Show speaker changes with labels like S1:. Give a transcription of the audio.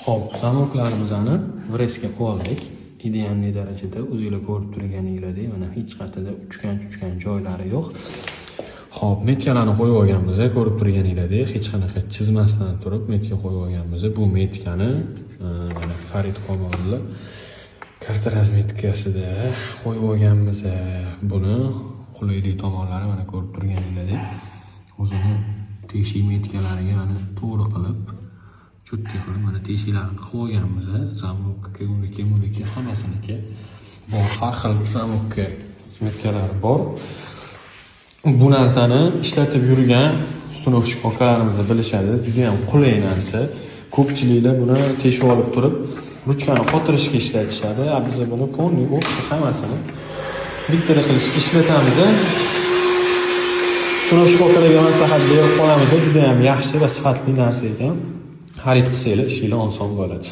S1: Xo'p, zamoklarimizni vreskga qo'yib oldik. Idealniy darajada o'zingizlar ko'rib turganingizdek, mana hech qayerda uchgan joylari yo'q. Xo'p, metkalarni qo'yib olganmiz, ko'rib turganingizdek, hech qanaqa chizmasdan turib metka qo'yib olganmiz. Bu metkani mana Farid Qomonli karta razmetkasida qo'yib olganmiz. Buni qulaylik tomonlari mana ko'rib turganingizdek, o'zini teshik metkalariga mana to'g'ri qilib, cho'tki qilib mana teshiklarni qo'yganmiz. Zamokka, uniki hammasiniki bor, har xil zamokka metkalari bor. Bu narsani ishlatib yurgan ustunovchi okalarimiz bilishadi. Juda ham qulay narsa. Ko'pchiliklar buni teshib olib turib, ruchkani qotirishga ishlatishadi. Biz buni konli o'qib hammasini bitta qilishga ishlatamiz. Ustunovchi okalarga maslahat berib qolamiz. Juda ham yaxshi va sifatli narsa ekan. Xarid qilsanglar ishinglar oson bo'ladi.